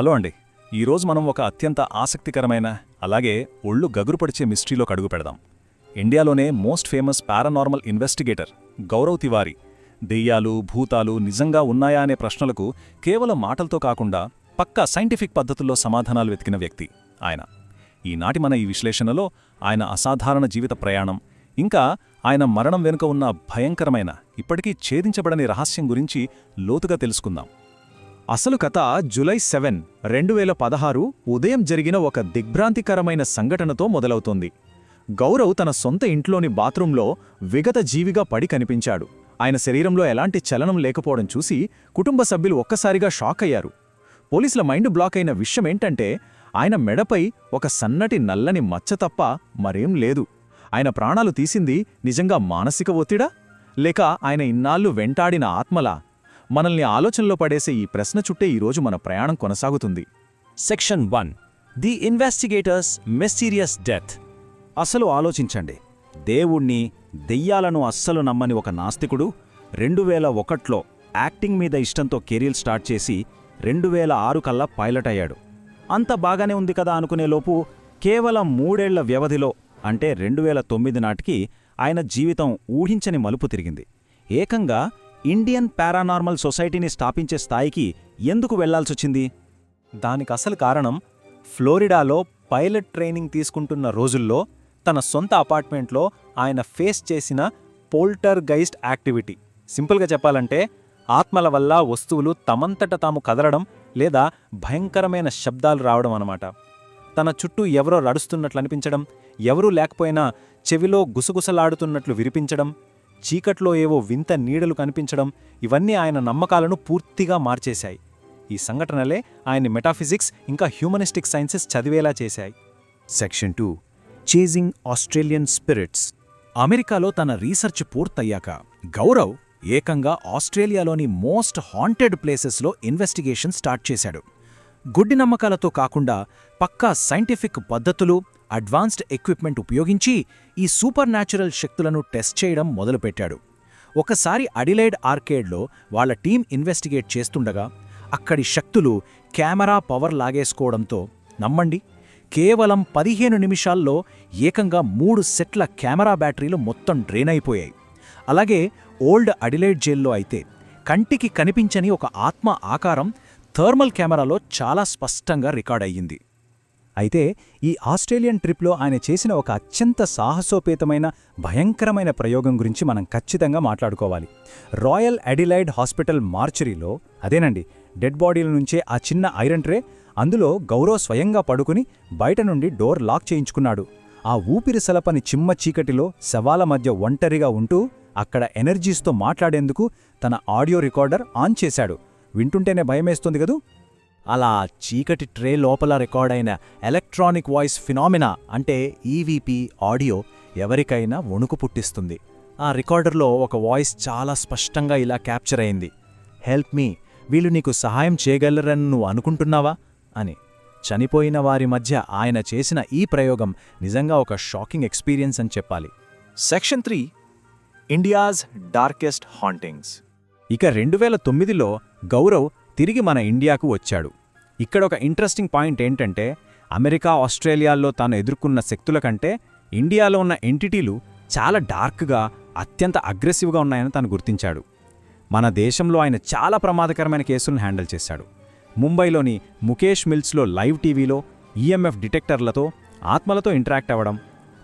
Hello అండి. ఈరోజు మనం ఒక అత్యంత ఆసక్తికరమైన అలాగే ఒళ్ళు గగురుపడిచే మిస్టరీలోకి అడుగు పెడదాం. ఇండియాలోనే most famous paranormal investigator Gaurav Tiwari దెయ్యాలు, భూతాలు నిజంగా ఉన్నాయా అనే ప్రశ్నలకు కేవలం మాటలతో కాకుండా పక్కా సైంటిఫిక్ పద్ధతుల్లో సమాధానాలు వెతికిన వ్యక్తి ఆయన. ఈనాటి మన ఈ విశ్లేషణలో ఆయన అసాధారణ జీవిత ప్రయాణం, ఇంకా ఆయన మరణం వెనుక ఉన్న భయంకరమైన, ఇప్పటికీ ఛేదించబడని రహస్యం గురించి లోతుగా తెలుసుకుందాం. అసలు కథ జూలై 7, 2016 ఉదయం జరిగిన ఒక దిగ్భ్రాంతికరమైన సంఘటనతో మొదలవుతోంది. గౌరవ్ తన సొంత ఇంట్లోని బాత్రూంలో విగత జీవిగా పడి కనిపించాడు. ఆయన శరీరంలో ఎలాంటి చలనం లేకపోవడం చూసి కుటుంబ సభ్యులు ఒక్కసారిగా షాక్ అయ్యారు. పోలీసుల మైండ్ బ్లాక్ అయిన విషయమేంటంటే ఆయన మెడపై ఒక సన్నటి నల్లని మచ్చ తప్ప మరేం లేదు. ఆయన ప్రాణాలు తీసింది నిజంగా మానసిక ఒత్తిడా, లేక ఆయన ఇన్నాళ్లు వెంటాడిన ఆత్మలా? మనల్ని ఆలోచనలో పడేసే ఈ ప్రశ్న చుట్టే ఈరోజు మన ప్రయాణం కొనసాగుతుంది. Section 1, the investigators mysterious death. అసలు ఆలోచించండి, దేవుణ్ణి, దెయ్యాలను అస్సలు నమ్మని ఒక నాస్తికుడు 2001లో యాక్టింగ్ మీద ఇష్టంతో కెరీర్ స్టార్ట్ చేసి 2006 కల్లా పైలట్ అయ్యాడు. అంత బాగానే ఉంది కదా అనుకునేలోపు కేవలం 3 ఏళ్ల వ్యవధిలో, అంటే 2009 నాటికి ఆయన జీవితం ఊహించని మలుపు తిరిగింది. ఏకంగా ఇండియన్ పారానార్మల్ సొసైటీని స్థాపించే స్థాయికి ఎందుకు వెళ్లాల్సొచ్చింది? దానికసలు కారణం, ఫ్లోరిడాలో పైలట్ ట్రైనింగ్ తీసుకుంటున్న రోజుల్లో తన సొంత అపార్ట్మెంట్లో ఆయన ఫేస్ చేసిన పోల్టర్ గైస్ట్ యాక్టివిటీ. సింపుల్గా చెప్పాలంటే ఆత్మల వల్ల వస్తువులు తమంతట తాము కదలడం లేదా భయంకరమైన శబ్దాలు రావడం అన్నమాట. తన చుట్టూ ఎవరో నడుస్తున్నట్లు అనిపించడం, ఎవరూ లేకపోయినా చెవిలో గుసగుసలాడుతున్నట్లు వినిపించడం, చీకట్లో ఏవో వింత నీడలు కనిపించడం, ఇవన్నీ ఆయన నమ్మకాలను పూర్తిగా మార్చేశాయి. ఈ సంఘటనలే ఆయన్ని మెటాఫిజిక్స్ ఇంకా హ్యూమనిస్టిక్ సైన్సెస్ చదివేలా చేశాయి. Section 2, chasing Australian spirits. అమెరికాలో తన రీసెర్చ్ పూర్తయ్యాక గౌరవ్ ఏకంగా ఆస్ట్రేలియాలోని మోస్ట్ హాంటెడ్ ప్లేసెస్లో ఇన్వెస్టిగేషన్ స్టార్ట్ చేశాడు. గుడ్డి నమ్మకాలతో కాకుండా పక్కా సైంటిఫిక్ పద్ధతులు, అడ్వాన్స్డ్ ఎక్విప్మెంట్ ఉపయోగించి ఈ సూపర్ న్యాచురల్ శక్తులను టెస్ట్ చేయడం మొదలుపెట్టాడు. ఒకసారి అడిలైడ్ ఆర్కేడ్లో వాళ్ల టీం ఇన్వెస్టిగేట్ చేస్తుండగా అక్కడి శక్తులు కెమెరా పవర్ లాగేసుకోవడంతో, నమ్మండి, కేవలం 15 నిమిషాల్లో ఏకంగా 3 సెట్ల కెమెరా బ్యాటరీలు మొత్తం డ్రైన్ అయిపోయాయి. అలాగే ఓల్డ్ అడిలైడ్ జైల్లో అయితే కంటికి కనిపించని ఒక ఆత్మ ఆకారం థర్మల్ కెమెరాలో చాలా స్పష్టంగా రికార్డ్ అయ్యింది. అయితే ఈ ఆస్ట్రేలియన్ ట్రిప్లో ఆయన చేసిన ఒక అత్యంత సాహసోపేతమైన, భయంకరమైన ప్రయోగం గురించి మనం ఖచ్చితంగా మాట్లాడుకోవాలి. రాయల్ అడిలైడ్ హాస్పిటల్ మార్చరీలో, అదేనండి, డెడ్ బాడీల నుంచే ఆ చిన్న ఐరన్ ట్రే, అందులో గౌరవ్ స్వయంగా పడుకుని బయట నుండి డోర్ లాక్ చేయించుకున్నాడు. ఆ ఊపిరి సలపని చిమ్మ చీకటిలో శవాల మధ్య ఒంటరిగా ఉంటూ అక్కడ ఎనర్జీస్తో మాట్లాడేందుకు తన ఆడియో రికార్డర్ ఆన్ చేశాడు. వింటుంటేనే భయమేస్తుంది కదూ. అలా చీకటి ట్రే లోపల రికార్డైన ఎలక్ట్రానిక్ వాయిస్ ఫినామినా, అంటే ఈవీపీ ఆడియో ఎవరికైనా వణుకు పుట్టిస్తుంది. ఆ రికార్డర్లో ఒక వాయిస్ చాలా స్పష్టంగా ఇలా క్యాప్చర్ అయింది: హెల్ప్ మీ, వీళ్ళు నీకు సహాయం చేయగలరని నువ్వు అనుకుంటున్నావా అని. చనిపోయిన వారి మధ్య ఆయన చేసిన ఈ ప్రయోగం నిజంగా ఒక షాకింగ్ ఎక్స్పీరియన్స్ అని చెప్పాలి. Section 3, India's darkest hauntings. ఇక 2009లో గౌరవ్ తిరిగి మన ఇండియాకు వచ్చాడు. ఇక్కడ ఒక ఇంట్రెస్టింగ్ పాయింట్ ఏంటంటే, అమెరికా, ఆస్ట్రేలియాల్లో తాను ఎదుర్కొన్న శక్తుల కంటే ఇండియాలో ఉన్న ఎంటిటీలు చాలా డార్క్గా, అత్యంత అగ్రెసివ్గా ఉన్నాయని తాను గుర్తించాడు. మన దేశంలో ఆయన చాలా ప్రమాదకరమైన కేసులను హ్యాండిల్ చేశాడు. ముంబైలోని ముఖేష్ మిల్స్లో లైవ్ టీవీలో ఈఎంఎఫ్ డిటెక్టర్లతో ఆత్మలతో ఇంటరాక్ట్ అవ్వడం,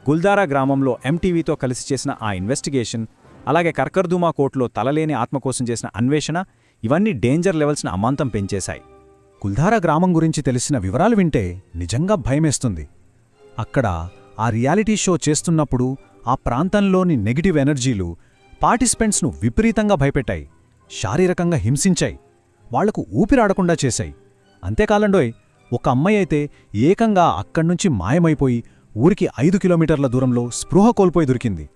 గుల్దారా గ్రామంలో ఎంటీవీతో కలిసి చేసిన ఆ ఇన్వెస్టిగేషన్, అలాగే కర్కర్దుమా కోర్టులో తలలేని ఆత్మ కోసం చేసిన అన్వేషణ, ఇవన్నీ డేంజర్ లెవెల్స్ని అమాంతం పెంచేశాయి. గుల్దారా గ్రామం గురించి తెలిసిన వివరాలు వింటే నిజంగా భయమేస్తుంది. అక్కడ ఆ రియాలిటీ షో చేస్తున్నప్పుడు ఆ ప్రాంతంలోని నెగిటివ్ ఎనర్జీలు పార్టిసిపెంట్స్ను విపరీతంగా భయపెట్టాయి, శారీరకంగా హింసించాయి, వాళ్లకు ఊపిరాడకుండా చేశాయి. అంతేకాలండోయ్, ఒక అమ్మాయి అయితే ఏకంగా అక్కడ్నుంచి మాయమైపోయి ఊరికి 5 కిలోమీటర్ల దూరంలో స్పృహ కోల్పోయి దొరికింది.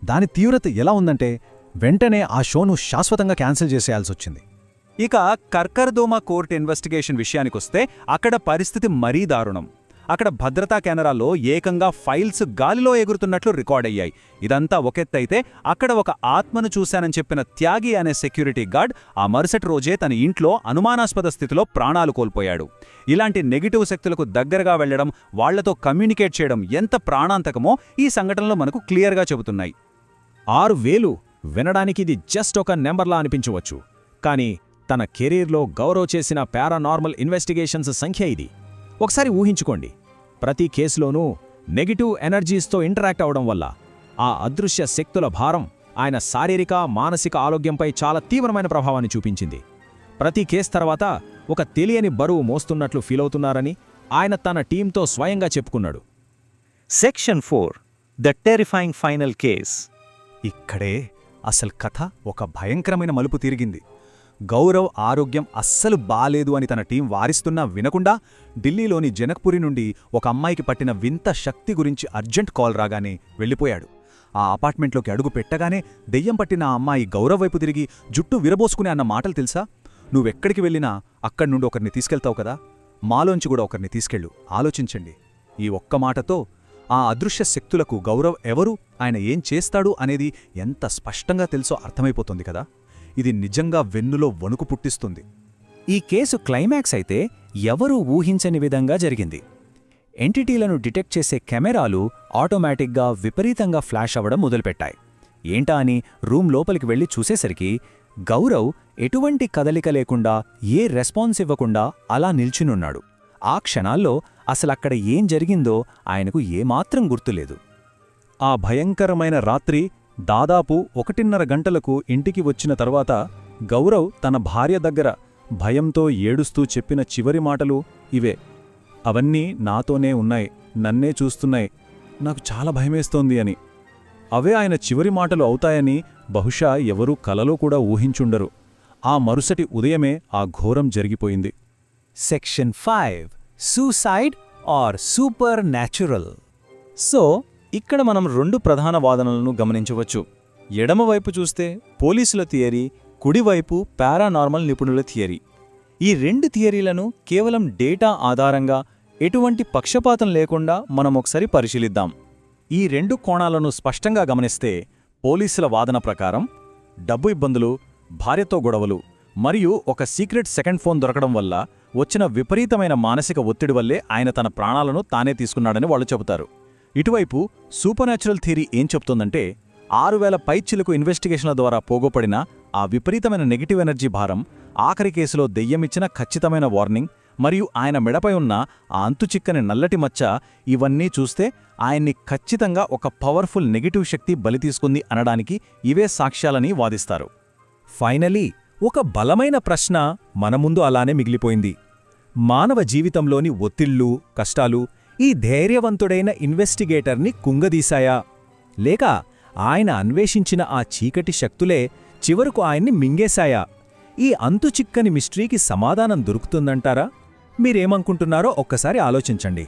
దాని తీవ్రత ఎలా ఉందంటే వెంటనే ఆ షోను శాశ్వతంగా క్యాన్సిల్ చేసేయాల్సొచ్చింది. ఇక కర్కర్దోమా కోర్ట్ ఇన్వెస్టిగేషన్ విషయానికొస్తే అక్కడ పరిస్థితి మరీ దారుణం. అక్కడ భద్రతా కెమెరాలో ఏకంగా ఫైల్స్ గాలిలో ఎగురుతున్నట్లు రికార్డయ్యాయి. ఇదంతా ఒకెత్తైతే అక్కడ ఒక ఆత్మను చూశానని చెప్పిన త్యాగి అనే సెక్యూరిటీ గార్డ్ ఆ మరుసటి రోజే తన ఇంట్లో అనుమానాస్పద స్థితిలో ప్రాణాలు కోల్పోయాడు. ఇలాంటి నెగిటివ్ శక్తులకు దగ్గరగా వెళ్లడం, వాళ్లతో కమ్యూనికేట్ చేయడం ఎంత ప్రాణాంతకమో ఈ సంఘటనలో మనకు క్లియర్గా చెబుతున్నాయి. 6000 వినడానికిది జస్ట్ ఒక నెంబర్లా అనిపించవచ్చు, కానీ తన కెరీర్లో గౌరవ్ చేసిన పారానార్మల్ ఇన్వెస్టిగేషన్స్ సంఖ్య ఇది. ఒకసారి ఊహించుకోండి, ప్రతి కేసులోనూ నెగిటివ్ ఎనర్జీస్తో ఇంటరాక్ట్ అవడం వల్ల ఆ అదృశ్య శక్తుల భారం ఆయన శారీరక, మానసిక ఆరోగ్యంపై చాలా తీవ్రమైన ప్రభావాన్ని చూపించింది. ప్రతి కేసు తర్వాత ఒక తెలియని బరువు మోస్తున్నట్లు ఫీలవుతున్నారని ఆయన తన టీంతో స్వయంగా చెప్పుకున్నాడు. Section 4 the terrifying final case. ఇక్కడే అసలు కథ ఒక భయంకరమైన మలుపు తిరిగింది. గౌరవ్ ఆరోగ్యం అస్సలు బాలేదు అని తన టీం వారిస్తున్నా వినకుండా ఢిల్లీలోని జనక్పురి నుండి ఒక అమ్మాయికి పట్టిన వింత శక్తి గురించి అర్జెంట్ కాల్ రాగానే వెళ్ళిపోయాడు. ఆ అపార్ట్మెంట్లోకి అడుగు పెట్టగానే దెయ్యం పట్టిన ఆ అమ్మాయి గౌరవ్ వైపు తిరిగి జుట్టు విరబోసుకునే అన్న మాటలు తెలుసా? నువ్వెక్కడికి వెళ్ళినా అక్కడి నుండి ఒకరిని తీసుకెళ్తావు కదా, మాలోంచి కూడా ఒకరిని తీసుకెళ్ళు. ఆలోచించండి. ఈ ఒక్క మాటతో ఆ అదృశ్య శక్తులకు గౌరవ్ ఎవరు, ఆయన ఏం చేస్తాడు అనేది ఎంత స్పష్టంగా తెలుసో అర్థమైపోతుంది కదా. ఇది నిజంగా వెన్నులో వణుకు పుట్టిస్తుంది. ఈ కేసు క్లైమాక్స్ అయితే ఎవరూ ఊహించని విధంగా జరిగింది. ఎంటిటీలను డిటెక్ట్ చేసే కెమెరాలు ఆటోమేటిక్గా విపరీతంగా ఫ్లాష్ అవ్వడం మొదలుపెట్టాయి. ఏంటా అని రూమ్ లోపలికి వెళ్లి చూసేసరికి గౌరవ్ ఎటువంటి కదలిక లేకుండా, ఏ రెస్పాన్స్ ఇవ్వకుండా అలా నిల్చునున్నాడు. ఆ క్షణాల్లో అసలక్కడ ఏం జరిగిందో ఆయనకు ఏమాత్రం గుర్తులేదు. ఆ భయంకరమైన రాత్రి దాదాపు 1:30 గంటలకు ఇంటికి వచ్చిన తర్వాత గౌరవ్ తన భార్య దగ్గర భయంతో ఏడుస్తూ చెప్పిన చివరి మాటలు ఇవే. అవన్నీ నాతోనే ఉన్నాయి, నన్నే చూస్తున్నాయి, నాకు చాలా భయమేస్తోంది అని. అవే ఆయన చివరి మాటలు అవుతాయని బహుశా ఎవరూ కలలో కూడా ఊహించుండరు. ఆ మరుసటి ఉదయమే ఆ ఘోరం జరిగిపోయింది. Section 5 suicide or supernatural. So ఇక్కడ మనం 2 ప్రధాన వాదనలను గమనించవచ్చు. ఎడమవైపు చూస్తే పోలీసుల థియరీ, కుడివైపు పారానార్మల్ నిపుణుల థియరీ. ఈ 2 థియరీలను కేవలం డేటా ఆధారంగా ఎటువంటి పక్షపాతం లేకుండా మనమొకసారి పరిశీలిద్దాం. ఈ 2 కోణాలను స్పష్టంగా గమనిస్తే పోలీసుల వాదన ప్రకారం డబ్బు ఇబ్బందులు, భార్యతో గొడవలు మరియు ఒక సీక్రెట్ సెకండ్ ఫోన్ దొరకడం వల్ల వచ్చిన విపరీతమైన మానసిక ఒత్తిడి వల్లే ఆయన తన ప్రాణాలను తానే తీసుకున్నాడని వాళ్ళు చెబుతారు. ఇటువైపు సూపర్న్యాచురల్ థియరీ ఏం చెప్తోందంటే 6000 పైచిలకు ఇన్వెస్టిగేషన్ల ద్వారా పోగొపడిన ఆ విపరీతమైన నెగిటివ్ ఎనర్జీ భారం, ఆఖరి కేసులో దెయ్యమిచ్చిన ఖచ్చితమైన వార్నింగ్ మరియు ఆయన మెడపై ఉన్న ఆ అంతుచిక్కని నల్లటి మచ్చ, ఇవన్నీ చూస్తే ఆయన్ని ఖచ్చితంగా ఒక పవర్ఫుల్ నెగిటివ్ శక్తి బలి తీసుకుంది అనడానికి ఇవే సాక్ష్యాలని వాదిస్తారు. ఫైనలీ ఒక బలమైన ప్రశ్న మన ముందు అలానే మిగిలిపోయింది. మానవ జీవితంలోని ఒత్తిళ్లు, కష్టాలు ఈ ధైర్యవంతుడైన ఇన్వెస్టిగేటర్ని కుంగదీశాయా? లేక ఆయన అన్వేషించిన ఆ చీకటి శక్తులే చివరకు ఆయన్ని మింగేశాయా? ఈ అంతుచిక్కని మిస్టరీకి సమాధానం దొరుకుతుందంటారా? మీరేమనుకుంటున్నారో ఒక్కసారి ఆలోచించండి.